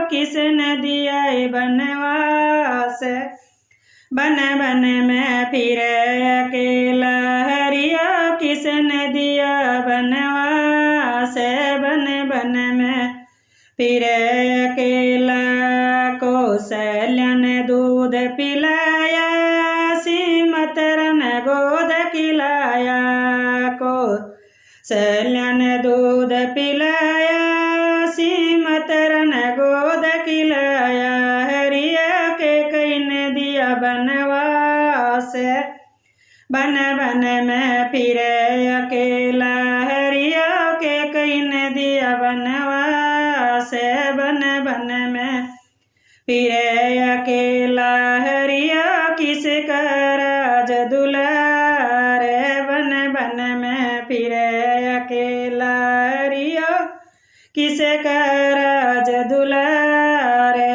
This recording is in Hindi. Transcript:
किसने दिया बनवास बन बन में फिरे अकेला हरिया किसने दिया बनवास बन बन में फिरे अकेला कौशल्या ने दूध पिलाया सीमतरन गोद खिलाया कौशल्या ने दूध पिलाया सीमतरन गोद खिलाया हरिया के कई ने दिया बनवास बन बन में फिरे अकेला हरिया के कई ने दिया बनवास बन बन में फिरे अकेला हरिया किसका राज दुलारे बन बन में फिरे अकेला हरिया किसका राज दुलारे